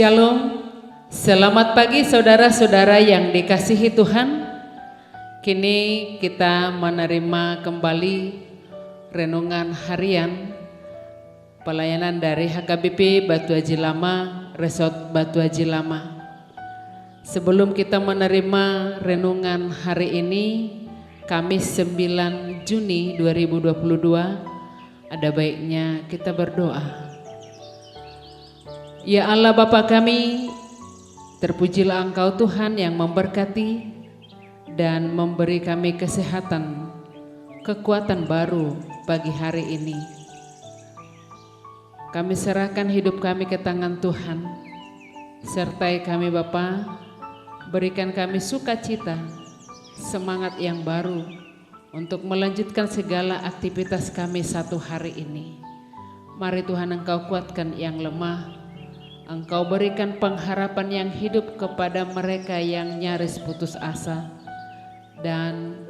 Shalom, selamat pagi saudara-saudara yang dikasihi Tuhan. Kini kita menerima kembali renungan harian pelayanan dari HKBP Batu Haji Lama, Resort Batu Haji Lama. Sebelum kita menerima renungan hari ini, Kamis 9 Juni 2022, ada baiknya kita berdoa. Ya Allah Bapa kami, terpujilah Engkau Tuhan yang memberkati dan memberi kami kesehatan, kekuatan baru pagi hari ini. Kami serahkan hidup kami ke tangan Tuhan. Sertai kami Bapa, berikan kami sukacita, semangat yang baru untuk melanjutkan segala aktivitas kami satu hari ini. Mari Tuhan Engkau kuatkan yang lemah, Engkau berikan pengharapan yang hidup kepada mereka yang nyaris putus asa, dan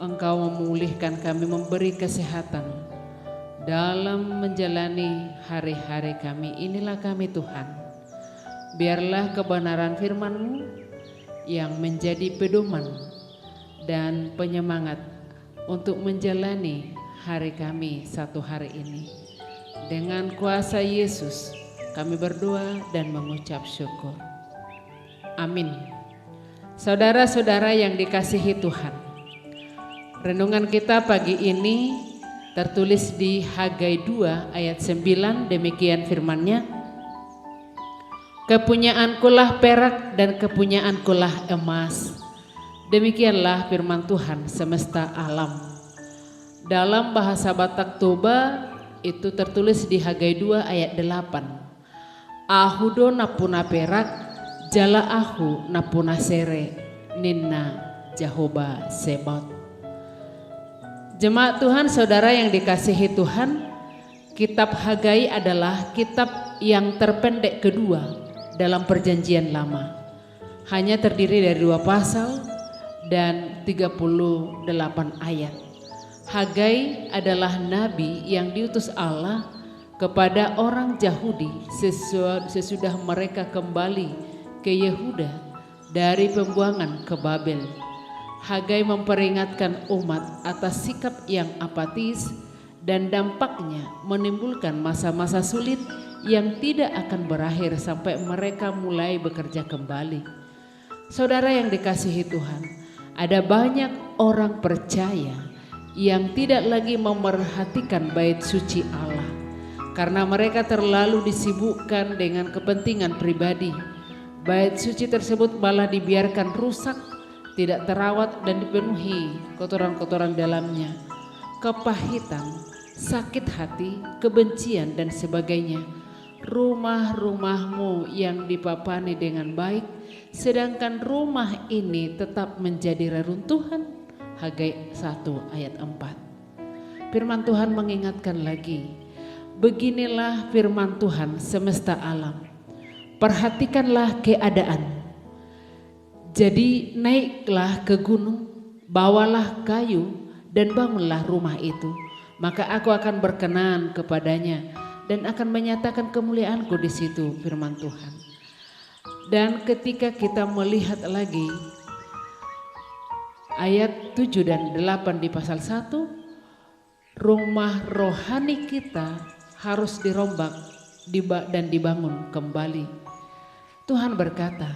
Engkau memulihkan kami, memberi kesehatan dalam menjalani hari-hari kami. Inilah kami Tuhan, biarlah kebenaran firman-Mu yang menjadi pedoman dan penyemangat untuk menjalani hari kami satu hari ini. Dengan kuasa Yesus kami berdoa dan mengucap syukur. Amin. Saudara-saudara yang dikasihi Tuhan, renungan kita pagi ini tertulis di Hagai 2 ayat 9, demikian firman-Nya. Kepunyaankulah perak dan kepunyaankulah emas. Demikianlah firman Tuhan semesta alam. Dalam bahasa Batak Toba itu tertulis di Hagai 2 ayat 8. Ahudo napuna perak, jala ahu napuna sere, ninna Jehovah Sebot. Jemaat Tuhan, saudara yang dikasihi Tuhan, kitab Hagai adalah kitab yang terpendek kedua dalam perjanjian lama. Hanya terdiri dari 2 pasal dan 38 ayat. Hagai adalah nabi yang diutus Allah kepada orang Yahudi sesudah mereka kembali ke Yehuda dari pembuangan ke Babel. Hagai memperingatkan umat atas sikap yang apatis dan dampaknya menimbulkan masa-masa sulit yang tidak akan berakhir sampai mereka mulai bekerja kembali. Saudara yang dikasihi Tuhan, ada banyak orang percaya yang tidak lagi memerhatikan bait suci Allah karena mereka terlalu disibukkan dengan kepentingan pribadi. Bait suci tersebut malah dibiarkan rusak, tidak terawat dan dipenuhi kotoran-kotoran dalamnya, kepahitan, sakit hati, kebencian dan sebagainya. Rumah-rumahmu yang dipapani dengan baik, sedangkan rumah ini tetap menjadi reruntuhan. Hagai 1 ayat 4. Firman Tuhan mengingatkan lagi, beginilah firman Tuhan semesta alam. Perhatikanlah keadaan. Jadi naiklah ke gunung, bawalah kayu dan bangunlah rumah itu. Maka aku akan berkenan kepadanya dan akan menyatakan kemuliaanku di situ, firman Tuhan. Dan ketika kita melihat lagi ayat 7 dan 8 di pasal 1, rumah rohani kita harus dirombak dan dibangun kembali. Tuhan berkata,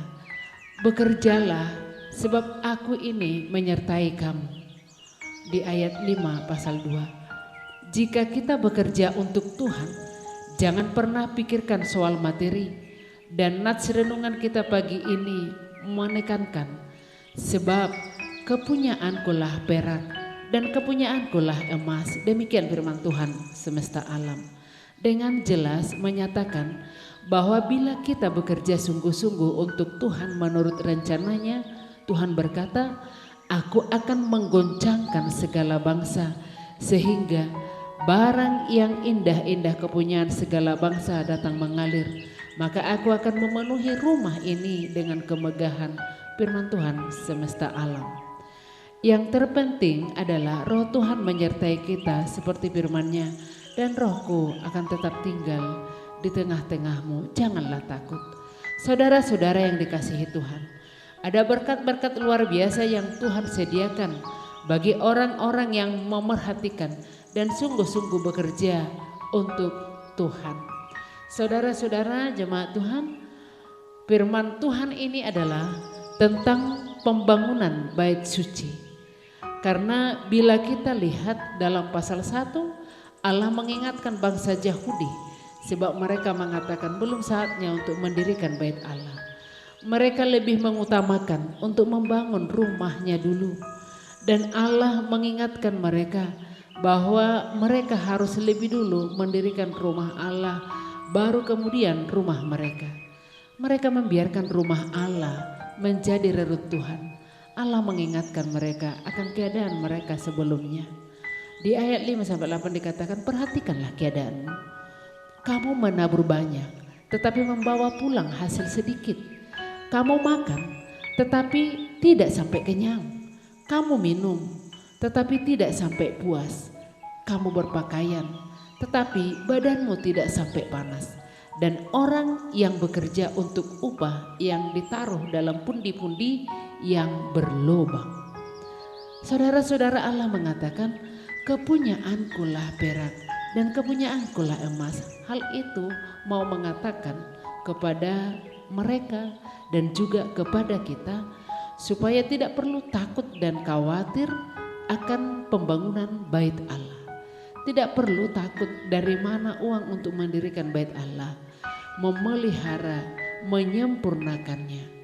bekerjalah sebab aku ini menyertai kamu. Di ayat 5 pasal 2. Jika kita bekerja untuk Tuhan, jangan pernah pikirkan soal materi. Dan nats renungan kita pagi ini menekankan, sebab kepunyaankulah perak dan kepunyaankulah emas. Demikian firman Tuhan semesta alam. Dengan jelas menyatakan bahwa bila kita bekerja sungguh-sungguh untuk Tuhan menurut rencananya, Tuhan berkata, aku akan menggoncangkan segala bangsa, sehingga barang yang indah-indah kepunyaan segala bangsa datang mengalir. Maka aku akan memenuhi rumah ini dengan kemegahan, firman Tuhan semesta alam. Yang terpenting adalah roh Tuhan menyertai kita seperti firman-Nya, dan rohku akan tetap tinggal di tengah-tengahmu. Janganlah takut. Saudara-saudara yang dikasihi Tuhan, ada berkat-berkat luar biasa yang Tuhan sediakan bagi orang-orang yang memerhatikan dan sungguh-sungguh bekerja untuk Tuhan. Saudara-saudara jemaat Tuhan, firman Tuhan ini adalah tentang pembangunan bait suci. Karena bila kita lihat dalam pasal 1, Allah mengingatkan bangsa Yahudi sebab mereka mengatakan belum saatnya untuk mendirikan bait Allah. Mereka lebih mengutamakan untuk membangun rumahnya dulu. Dan Allah mengingatkan mereka bahwa mereka harus lebih dulu mendirikan rumah Allah, baru kemudian rumah mereka. Mereka membiarkan rumah Allah menjadi reruntuhan. Allah mengingatkan mereka akan keadaan mereka sebelumnya. Di ayat 5-8 dikatakan, perhatikanlah keadaanmu. Kamu menabur banyak, tetapi membawa pulang hasil sedikit. Kamu makan, tetapi tidak sampai kenyang. Kamu minum, tetapi tidak sampai puas. Kamu berpakaian, tetapi badanmu tidak sampai panas. Dan orang yang bekerja untuk upah yang ditaruh dalam pundi-pundi yang berlobang. Saudara-saudara, Allah mengatakan, kepunyaankulah perak dan kepunyaankulah emas. Hal itu mau mengatakan kepada mereka dan juga kepada kita supaya tidak perlu takut dan khawatir akan pembangunan bait Allah. Tidak perlu takut dari mana uang untuk mendirikan bait Allah, memelihara, menyempurnakannya.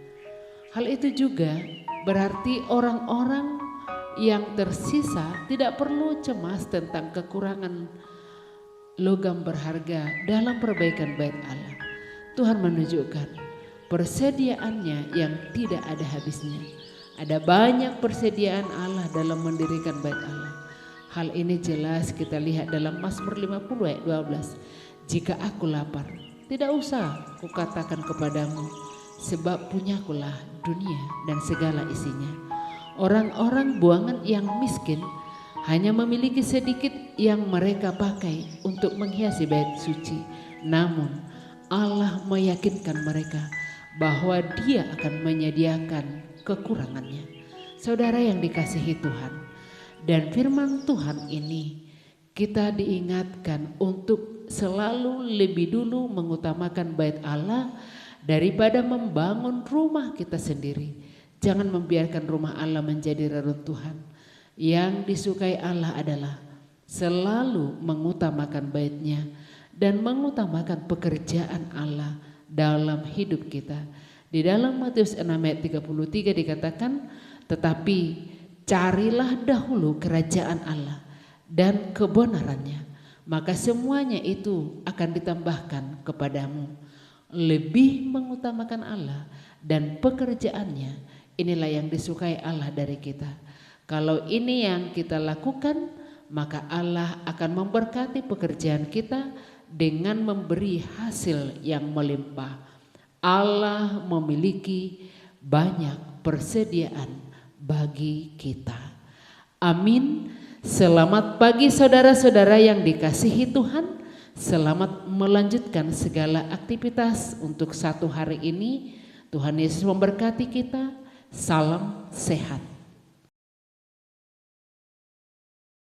Hal itu juga berarti orang-orang yang tersisa tidak perlu cemas tentang kekurangan logam berharga dalam perbaikan bait Allah. Tuhan menunjukkan persediaannya yang tidak ada habisnya. Ada banyak persediaan Allah dalam mendirikan bait Allah. Hal ini jelas kita lihat dalam Mazmur 50 ayat 12. Jika aku lapar, tidak usah kukatakan kepadamu, sebab punyakulah dunia dan segala isinya. Orang-orang buangan yang miskin hanya memiliki sedikit yang mereka pakai untuk menghiasi bait suci. Namun Allah meyakinkan mereka bahwa Dia akan menyediakan kekurangannya. Saudara yang dikasihi Tuhan, dan firman Tuhan ini kita diingatkan untuk selalu lebih dulu mengutamakan bait Allah daripada membangun rumah kita sendiri. Jangan membiarkan rumah Allah menjadi reruntuhan. Yang disukai Allah adalah selalu mengutamakan bait-Nya dan mengutamakan pekerjaan Allah dalam hidup kita. Di dalam Matius 6 ayat 33 dikatakan, tetapi carilah dahulu kerajaan Allah dan kebenarannya, maka semuanya itu akan ditambahkan kepadamu. Lebih mengutamakan Allah dan pekerjaannya, inilah yang disukai Allah dari kita. Kalau ini yang kita lakukan, maka Allah akan memberkati pekerjaan kita dengan memberi hasil yang melimpah. Allah memiliki banyak persediaan bagi kita. Amin. Selamat pagi saudara-saudara yang dikasihi Tuhan. Selamat melanjutkan segala aktivitas untuk satu hari ini. Tuhan Yesus memberkati kita. Salam sehat.